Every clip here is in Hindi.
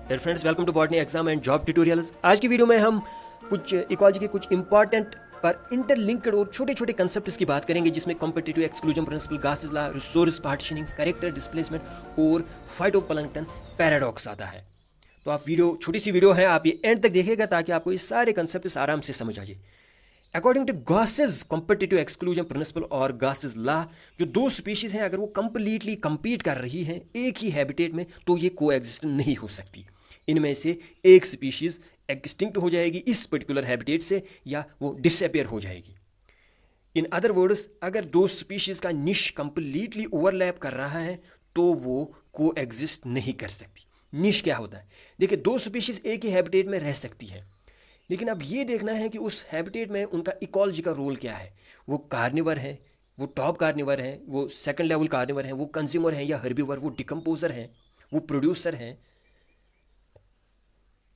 Dear friends, welcome to botany exam and job tutorials. आज की वीडियो में हम कुछ इकोलॉजी के कुछ इंपॉर्टेंट पर इंटरलिंक्ड और छोटे छोटे कंसेप्ट्स की बात करेंगे, जिसमें competitive exclusion principle, Gause's law, resource partitioning, character displacement और फाइटोप्लैंक्टन पैराडॉक्स आता है। तो आप वीडियो, छोटी सी वीडियो है, आप ये एंड तक देखिएगा ताकि आपको ये सारे कंसेप्ट आराम से समझ आ जाए। According to Gause's competitive exclusion principle और गॉसेस लॉ, जो दो स्पीशीज हैं अगर वो कंप्लीटली compete कर रही हैं एक ही हैबिटेट में, तो ये को एग्जिस्ट नहीं हो सकती। इनमें से एक स्पीशीज एक्सटिंक्ट हो जाएगी इस पर्टिकुलर हैबिटेट से, या वो डिसअपियर हो जाएगी। इन अदर वर्ड्स, अगर दो स्पीशीज का निश कंप्लीटली ओवरलैप कर रहा है तो वो को एग्जिस्ट नहीं कर सकती। निश क्या होता है? देखिए, दो स्पीशीज एक ही हैबिटेट में रह सकती है, लेकिन अब ये देखना है कि उस हैबिटेट में उनका इकोलॉजी का रोल क्या है। वो कार्निवर है, वो टॉप कार्निवर है, वो सेकंड लेवल कार्निवर है, वो कंज्यूमर है या हर्बीवर, वो डिकम्पोजर है, वो प्रोड्यूसर है।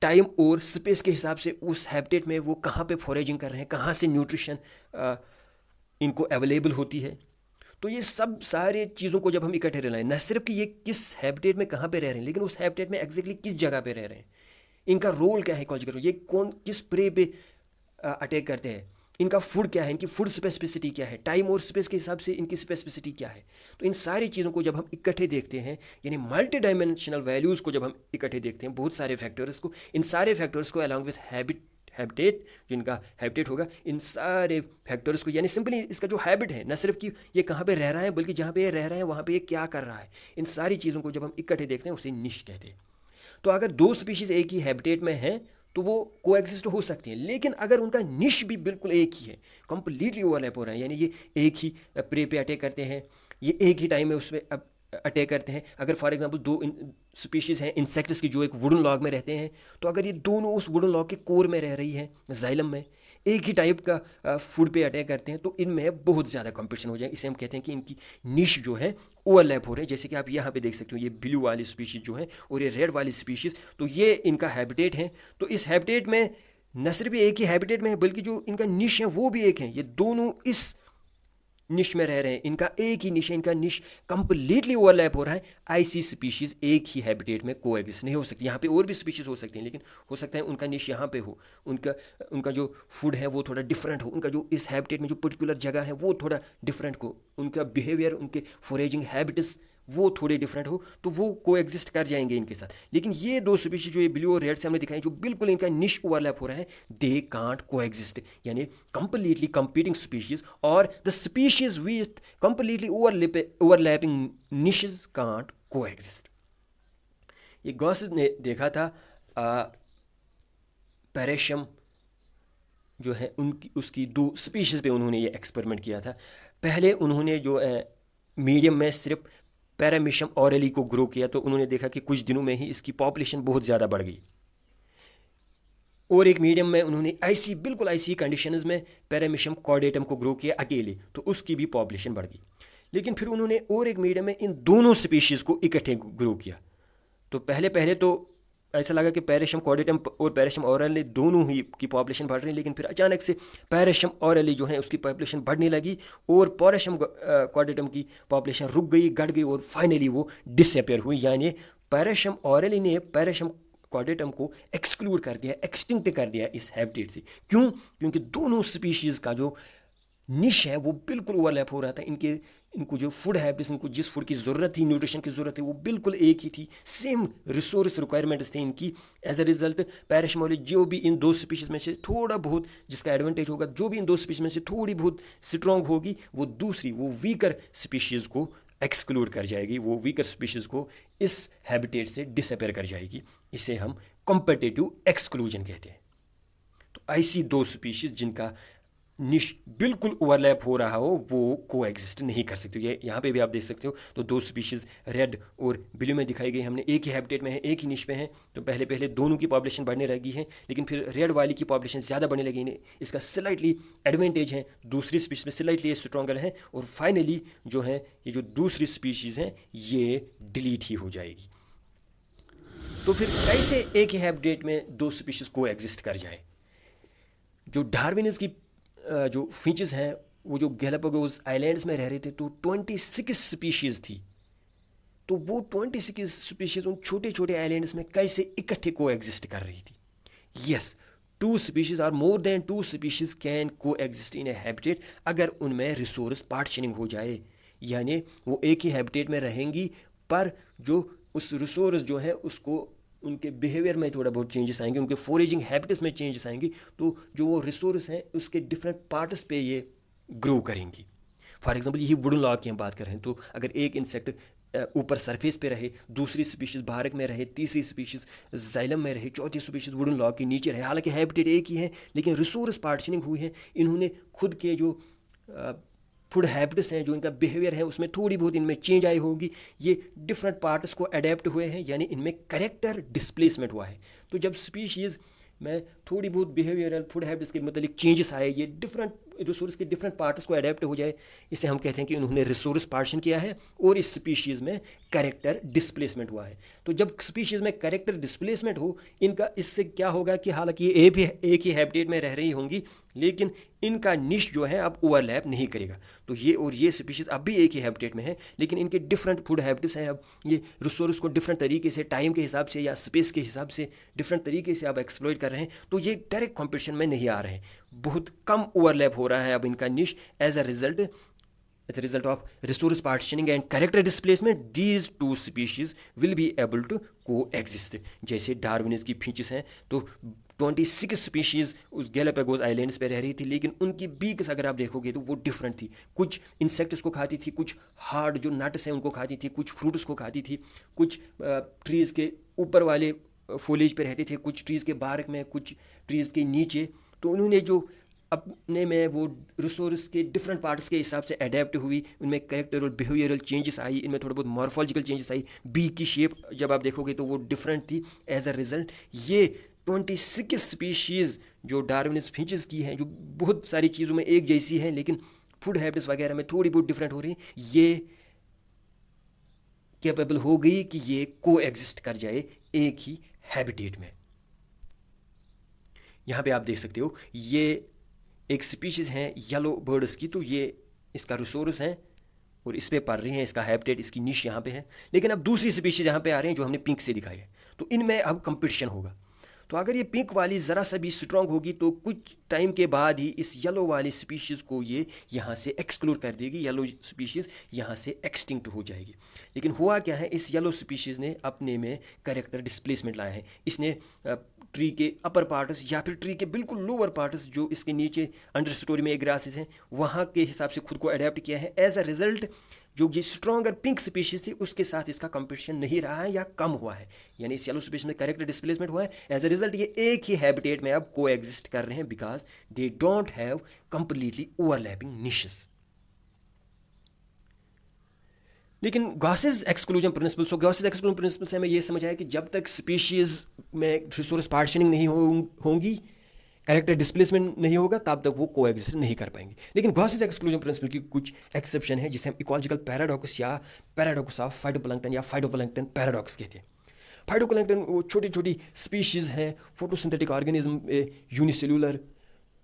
टाइम और स्पेस के हिसाब से उस हैबिटेट में वो कहाँ पे फॉरेजिंग कर रहे हैं, कहाँ से न्यूट्रिशन इनको अवेलेबल होती है। तो ये सब सारे चीज़ों को जब हम इकट्ठे रह रहे हैं, न सिर्फ कि ये किस हैबिटेट में कहाँ पे रह रहे हैं, लेकिन उस हैबिटेट में एग्जैक्टली किस जगह पे रह रहे हैं, इनका रोल क्या है इकोलॉजिकल रोल, ये कौन किस प्रे पे अटैक करते हैं, इनका फूड क्या है, इनकी फूड स्पेसिफिसिटी क्या है, टाइम और स्पेस के हिसाब से इनकी स्पेसिफिसिटी क्या है। तो इन सारी चीज़ों को जब हम इकट्ठे देखते हैं, यानी मल्टी डायमेंशनल वैल्यूज़ को जब हम इकट्ठे देखते हैं, बहुत सारे फैक्टर्स को, इन सारे फैक्टर्स को अलॉन्ग विथ हैबिटेट, जो इनका हैबिटेट होगा, इन सारे फैक्टर्स को, यानी सिंपली इसका जो हैबिट है, न सिर्फ कि ये कहाँ पे रह रहा है, बल्कि जहाँ पे ये रह रहा है वहाँ पे ये क्या कर रहा है, इन सारी चीज़ों को जब हम इकट्ठे देखते हैं उसे निश कहते हैं। तो अगर दो स्पीशीज एक ही हैबिटेट में हैं तो वो कोएग्जिस्ट हो सकती हैं, लेकिन अगर उनका निश भी बिल्कुल एक ही है, कंप्लीटली ओवरलैप हो रहा है, यानी ये एक ही प्रे पे अटैक करते हैं, ये एक ही टाइम में उसमें अटैक करते हैं। अगर फॉर एग्जांपल दो स्पीशीज़ हैं इंसेक्ट्स की जो एक वुडन लॉग में रहते हैं, तो अगर ये दोनों उस वुडन लॉग के कोर में रह रही हैं, जाइलम में, एक ही टाइप का फूड पे अटैक करते हैं, तो इनमें बहुत ज़्यादा कंपटीशन हो जाए। इसे हम कहते हैं कि इनकी निश जो है ओवरलैप हो रहे हैं। जैसे कि आप यहाँ पे देख सकते हो, ये ब्लू वाली स्पीशीज़ जो है और ये रेड वाली स्पीशीज़, तो ये इनका हैबिटेट है। तो इस हैबिटेट में न सिर्फ एक ही हैबिटेट में है, बल्कि जो इनका निश है वो भी एक है। ये दोनों इस निश में रह रहे हैं, इनका एक ही निश है, इनका निश कंप्लीटली ओवरलैप हो रहा है। ऐसी स्पीशीज़ एक ही हैबिटेट में कोएग्जिस्ट नहीं हो सकती। यहाँ पे और भी स्पीशीज़ हो सकती हैं, लेकिन हो सकता है उनका निश यहाँ पे हो, उनका उनका जो फूड है वो थोड़ा डिफरेंट हो, उनका जो इस हैबिटेट में जो पर्टिकुलर जगह है वो थोड़ा डिफरेंट हो, उनका बिहेवियर, उनके फॉरेजिंग हैबिट्स वो थोड़े डिफरेंट हो, तो वो को एग्जिस्ट कर जाएंगे इनके साथ। लेकिन ये दो स्पीशीज जो ये ब्लू और रेड से हमने दिखाई, जो बिल्कुल इनका निश ओवरलैप हो रहा है, दे कांट को एग्जिस्ट, यानी कंप्लीटली कंपीटिंग स्पीशीज, और the species with completely overlapping niches can't को एग्जिस्ट। ये गॉसेस ने देखा था पैरेशम जो है उनकी, उसकी दो स्पीशीज़ पे उन्होंने ये एक्सपेरिमेंट किया था। पहले उन्होंने जो मीडियम में सिर्फ पैरामिशम ऑरेली को ग्रो किया, तो उन्होंने देखा कि कुछ दिनों में ही इसकी पॉपुलेशन बहुत ज़्यादा बढ़ गई। और एक मीडियम में उन्होंने ऐसी बिल्कुल ऐसी कंडीशंस में पैरामिशम कॉर्डेटम को ग्रो किया अकेले, तो उसकी भी पॉपुलेशन बढ़ गई। लेकिन फिर उन्होंने और एक मीडियम में इन दोनों स्पीशीज़ को इकट्ठे ग्रो किया। तो पहले तो ऐसा लगा कि पैरेशम कॉर्डेटम और पैरेशम ऑरेली दोनों ही की पॉपुलेशन बढ़ रही है, लेकिन फिर अचानक से पैरेशम ऑरेली जो है उसकी पॉपुलेशन बढ़ने लगी और पैरेशम कॉर्डेटम की पॉपुलेशन रुक गई, घट गई, और फाइनली वो डिसअपियर हुई। यानी पैरेशम ऑरेली ने पैरेशम कॉर्डेटम को एक्सक्लूड कर दिया, एक्सटिंक्ट कर दिया इस हैबिटेट से। क्यों? क्योंकि दोनों स्पीशीज़ का जो निश है वो बिल्कुल ओवरलैप हो रहा था। इनको जो फूड हैबिट्स, इनको जिस फूड की ज़रूरत थी, न्यूट्रिशन की ज़रूरत थी, वो बिल्कुल एक ही थी, सेम रिसोर्स रिक्वायरमेंट्स थे इनकी। एज अ रिजल्ट पैराशमोली जो भी इन दो स्पीशीज़ में से थोड़ा बहुत जिसका एडवांटेज होगा, जो भी इन दो स्पीशीज़ में से थोड़ी बहुत स्ट्रॉन्ग होगी, वो दूसरी, वो वीकर स्पीशीज़ को एक्सक्लूड कर जाएगी, वो वीकर स्पीशीज़ को इस हैबिटेट से डिसअपेयर कर जाएगी। इसे हम कॉम्पिटिटिव एक्सक्लूजन कहते हैं। तो ऐसी दो स्पीशीज़ जिनका निश बिल्कुल ओवरलैप हो रहा हो, वो को एग्जिस्ट नहीं कर सकते। ये यहाँ पे भी आप देख सकते हो, तो दो स्पीशीज़ रेड और ब्लू में दिखाई गई हमने, एक ही हैबिटेट में है, एक ही निश में है। तो पहले दोनों की पॉपुलेशन बढ़ने लगी है, लेकिन फिर रेड वाली की पॉपुलेशन ज़्यादा बढ़ने लगी है, इसका स्लाइटली एडवांटेज है, दूसरी स्पीशीज में स्लाइटली स्ट्रॉन्गर है, और फाइनली जो है ये जो दूसरी स्पीशीज़ हैं ये डिलीट ही हो जाएगी। तो फिर कैसे एक ही हैबिटेट में दो स्पीशीज़ को एग्जिस्ट कर जाए? जो डार्विनिज्म की जो फिंचेस हैं, वो जो गैलापागोस आइलैंड्स में रह रहे थे, तो 26 स्पीशीज़ थी। तो वो 26 स्पीशीज उन छोटे छोटे आइलैंड्स में कैसे इकट्ठे को एग्जिस्ट कर रही थी। यस, 2 स्पीशीज और मोर देन 2 स्पीशीज कैन को एग्जिस्ट इन ए हैबिटेट अगर उनमें रिसोर्स पार्टीशनिंग हो जाए, यानी वो एक ही हैबिटेट में रहेंगी पर जो उस रिसोर्स जो है उसको उनके बिहेवियर में थोड़ा बहुत चेंजेस आएंगे, उनके फोरेजिंग हैबिट्स में चेंजेस आएंगी, तो जो वो रिसोर्स हैं उसके डिफरेंट पार्ट्स पे ये ग्रो करेंगी। फॉर एग्जांपल यही वुडन लॉग की हम बात कर रहे हैं, तो अगर एक इंसेक्ट ऊपर सरफेस पे रहे, दूसरी स्पीशीज़ बारक में रहे, तीसरी स्पीशीज़ जाइलम में रहे, चौथी स्पीशीज़ वुडन लॉग के नीचे रहे, हालांकि हैबिटेट एक ही है लेकिन रिसोर्स पार्टीशनिंग हुई है। इन्होंने खुद के जो फूड हैबिट्स हैं, जो इनका बिहेवियर है, उसमें थोड़ी बहुत इनमें चेंज आई होगी, ये डिफरेंट पार्ट्स को अडेप्ट हुए हैं, यानी इनमें करेक्टर डिस्प्लेसमेंट हुआ है। तो जब स्पीशीज़ में थोड़ी बहुत बिहेवियरल फूड हैबिट्स के मतलब चेंजेस आए, ये डिफरेंट रिसोर्स के डिफरेंट पार्ट्स को अडेप्ट हो जाए, इसे हम कहते हैं कि उन्होंने रिसोर्स पार्टीशन किया है और इस स्पीशीज़ में कैरेक्टर डिस्प्लेसमेंट हुआ है। तो जब स्पीशीज़ में कैरेक्टर डिस्प्लेसमेंट हो, इनका इससे क्या होगा कि हालांकि ये एक ही हैबिटेट में रह रही होंगी लेकिन इनका निश जो है अब ओवरलैप नहीं करेगा। तो ये और ये स्पीशीज़ अब भी एक ही हैबिटेट में है लेकिन इनके डिफरेंट फूड हैबिट्स हैं, अब ये रिसोर्स को डिफरेंट तरीके से, टाइम के हिसाब से या स्पेस के हिसाब से डिफरेंट तरीके से अब एक्सप्लॉइट कर रहे हैं, तो ये डायरेक्ट कॉम्पिटिशन में नहीं आ रहे हैं, बहुत कम ओवरलैप हो रहा है अब इनका niche. As a result of resource partitioning and character displacement, these 2 species will be able to coexist. जैसे डार्विनिस की फिंचेस हैं, तो 26 स्पीशीज़ उस गैलापागोस आइलैंड्स पे रह रही थी लेकिन उनकी बीक्स अगर आप देखोगे तो वो डिफरेंट थी। कुछ इंसेक्ट्स को खाती थी, कुछ हार्ड जो नट्स हैं उनको खाती थी, कुछ फ्रूट्स को खाती थी, कुछ ट्रीज़ के ऊपर वाले फोलेज पे रहते थे, कुछ ट्रीज़ के बारक में, कुछ ट्रीज़ के नीचे। तो उन्होंने जो अपने में वो रिसोर्स के डिफरेंट पार्ट्स के हिसाब से अडेप्ट हुई, उनमें कैरेक्टर और बिहेवियरल चेंजेस आई, इनमें थोड़ा बहुत मॉर्फोलॉजिकल चेंजेस आई, बीक की शेप जब आप देखोगे तो वो डिफरेंट थी। एज अ रिजल्ट ये 26 स्पीशीज़ जो डार्विनिस फिंचेस की हैं, जो बहुत सारी चीज़ों में एक जैसी हैं लेकिन फूड हैबिट्स वगैरह में थोड़ी बहुत डिफरेंट हो रही हैं, ये कैपेबल हो गई कि ये को एग्जिस्ट कर जाए एक ही हैबिटेट में। यहाँ पे आप देख सकते हो ये एक स्पीशीज़ हैं येलो बर्ड्स की, तो ये इसका रिसोर्स है और इस पे पढ़ रही हैं, इसका हैबिटेट, इसकी निश यहाँ पे है। लेकिन अब दूसरी स्पीशीज़ यहाँ पे आ रही हैं जो हमने पिंक से दिखाई है, तो इनमें अब कंपटीशन होगा। तो अगर ये पिंक वाली ज़रा सा भी स्ट्रांग होगी तो कुछ टाइम के बाद ही इस येलो वाली स्पीशीज़ को ये यहाँ से एक्सक्लूड कर देगी, येलो स्पीशीज़ यहाँ से एक्सटिंक्ट हो जाएगी। लेकिन हुआ क्या है, इस येलो स्पीशीज़ ने अपने में कैरेक्टर डिस्प्लेसमेंट लाया है। इसने ट्री के अपर पार्ट्स या फिर ट्री के बिल्कुल लोअर पार्ट्स जो इसके नीचे अंडर स्टोरी में ग्रासेस हैं वहाँ के हिसाब से खुद को अडेप्ट किया है। एज अ रिजल्ट जो ये स्ट्रॉन्गर पिंक स्पीशीज थी उसके साथ इसका कंपटीशन नहीं रहा है या कम हुआ है, यानी इस येलो स्पीशीज में कैरेक्टर डिस्प्लेसमेंट हुआ है। एज अ रिजल्ट ये एक ही हैबिटेट में अब को एग्जिस्ट कर रहे हैं because they don't have completely overlapping niches. लेकिन गॉसेस एक्सक्लूजन प्रिंसिपल, सो गॉसेस एक्सक्लूजन प्रिंसिपल से हमें ये समझ आया कि जब तक स्पीशीज़ में रिसोर्स पार्टीशनिंग नहीं होंगी, कैरेक्टर डिस्प्लेसमेंट नहीं होगा, तब तक वो को एग्जिस्ट नहीं कर पाएंगे। लेकिन गॉसेस एक्सक्लूजन प्रिंसिपल की कुछ एक्सेप्शन है जिसे हम इकोलॉजिकल पैराडॉक्स या पैराडॉक्स ऑफ फाइटोप्लैंक्टन या फाइटोप्लैंक्टन पैराडॉक्स कहते हैं। फाइटोप्लैंक्टन वो छोटी छोटी स्पीशीज़ हैं, फोटोसिंथेटिक ऑर्गेनिज्म, यूनिसेल्यूलर।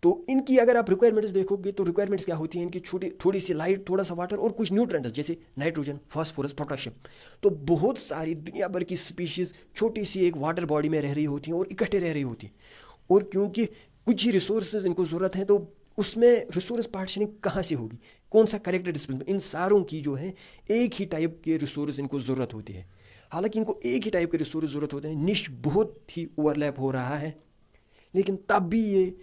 तो इनकी अगर आप रिक्वायरमेंट्स देखोगे तो रिक्वायरमेंट्स क्या होती हैं इनकी, छोटी थोड़ी सी लाइट, थोड़ा सा वाटर और कुछ न्यूट्रेंट्स जैसे नाइट्रोजन, फास्फोरस, पोटाशियम। तो बहुत सारी दुनिया भर की स्पीशीज़ छोटी सी एक वाटर बॉडी में रह रही होती हैं और इकट्ठे रह रही होती हैं, और क्योंकि कुछ ही रिसोर्सेज इनको ज़रूरत है तो उसमें रिसोर्स पार्टीशनिंग कहाँ से होगी, कौन सा कैरेक्टर डिस्प्लेसमेंट, इन सारों की जो है एक ही टाइप के रिसोर्स इनको ज़रूरत होती है। हालांकि इनको एक ही टाइप के रिसोर्स ज़रूरत होते हैं, निश बहुत ही ओवरलैप हो रहा है, लेकिन तब भी ये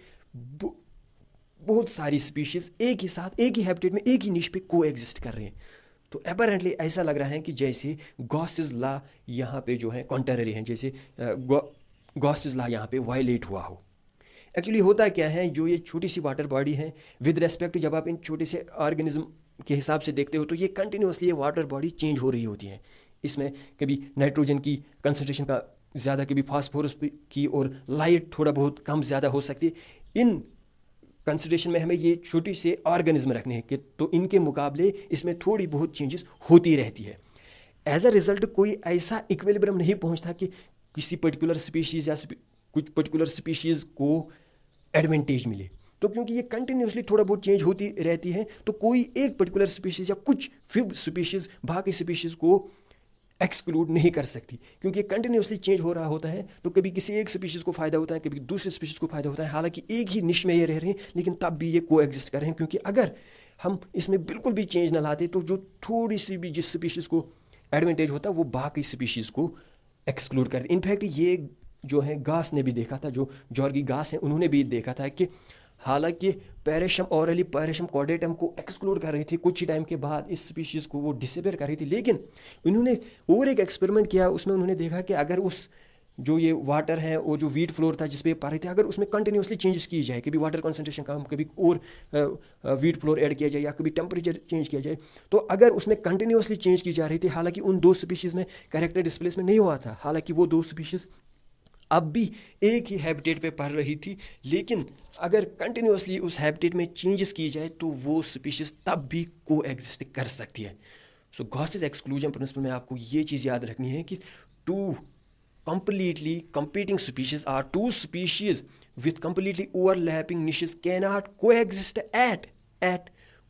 बहुत सारी स्पीशीज़ एक ही साथ एक ही हैबिटेट में एक ही निश पे को एग्जिस्ट कर रहे हैं। तो अपैरेंटली ऐसा लग रहा है कि जैसे गॉसेस लॉ यहाँ पे जो है कॉन्ट्ररी हैं, जैसे गॉसेस लॉ यहाँ पे वायलेट हुआ हो। एक्चुअली होता क्या है, जो ये छोटी सी वाटर बॉडी है विद रेस्पेक्ट जब आप इन छोटे से ऑर्गेनिज्म के हिसाब से देखते हो तो ये कंटिन्यूसली ये वाटर बॉडी चेंज हो रही होती है। इसमें कभी नाइट्रोजन की कंसनट्रेशन का ज़्यादा, कभी फास्फोरस की, और लाइट थोड़ा बहुत कम ज़्यादा हो सकती है। इन कंसिडरेशन में हमें ये छोटी से ऑर्गेनिज्म रखने हैं कि तो इनके मुकाबले इसमें थोड़ी बहुत चेंजेस होती रहती है। एज अ रिजल्ट कोई ऐसा इक्विलिब्रियम नहीं पहुंचता कि किसी पर्टिकुलर स्पीशीज़ या कुछ पर्टिकुलर स्पीशीज़ को एडवांटेज मिले। तो क्योंकि ये कंटिन्यूसली थोड़ा बहुत चेंज होती रहती है तो कोई एक पर्टिकुलर स्पीशीज़ या कुछ फ्यू स्पीशीज़ बाकी स्पीशीज़ को एक्सक्लूड नहीं कर सकती, क्योंकि कंटिन्यूसली चेंज हो रहा होता है। तो कभी किसी एक स्पीशीज़ को फ़ायदा होता है, कभी दूसरे स्पीशीज़ को फ़ायदा होता है। हालांकि एक ही निश में ये रह रहे हैं, लेकिन तब भी ये को एग्जिस्ट कर रहे हैं, क्योंकि अगर हम इसमें बिल्कुल भी चेंज ना लाते तो जो थोड़ी सी भी जिस स्पीशीज़ को एडवांटेज होता है वो बाकी स्पीशीज़ को एक्सक्लूड कर दे। इनफैक्ट ये जो है घास ने भी देखा था, जो जॉर्गी घास है उन्होंने भी देखा था कि हालांकि पैरेशम ऑरली पैरेशम कॉर्डेटम को एक्सक्लूड कर रही थी, कुछ ही टाइम के बाद इस स्पीशीज़ को वो डिसअपेयर कर रही थी, लेकिन उन्होंने और एक एक्सपेरिमेंट किया। उसमें उन्होंने देखा कि अगर उस जो ये वाटर है और जो वीट फ्लोर था जिस पे पा रहे थे, अगर उसमें कंटिन्यूसली चेंजेस की जाए, कभी वाटर कंसनट्रेशन कम, कभी और वीट फ्लोर ऐड किया जाए या कभी टेम्परेचर चेंज किया जाए, तो अगर उसमें कंटिन्यूसली चेंज की जा रही थी, हालांकि उन दो स्पीशीज़ में कैरेक्टर डिस्प्लेसमेंट नहीं हुआ था, हालांकि वो दो स्पीशीज़ अब भी एक ही हैबिटेट पे पढ़ रही थी, लेकिन अगर कंटिन्यूसली उस हैबिटेट में चेंजेस की जाए तो वो स्पीशीज़ तब भी को एग्जिस्ट कर सकती है। सो गॉसेस एक्सक्लूजन प्रिंसिपल में आपको ये चीज़ याद रखनी है कि to completely competing species or two species with completely overlapping niches cannot coexist at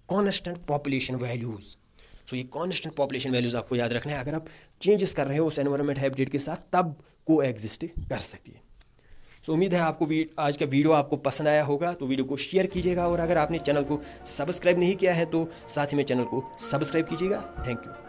constant population values. So ये constant population values आपको याद रखना है। अगर आप चेंजेस कर रहे हो उस एनवायरनमेंट हैबिटेट के साथ, तब को एग्जिस्ट कर सकती है। सो उम्मीद है आपको आज का वीडियो आपको पसंद आया होगा, तो वीडियो को शेयर कीजिएगा, और अगर आपने चैनल को सब्सक्राइब नहीं किया है तो साथ ही में चैनल को सब्सक्राइब कीजिएगा। Thank you.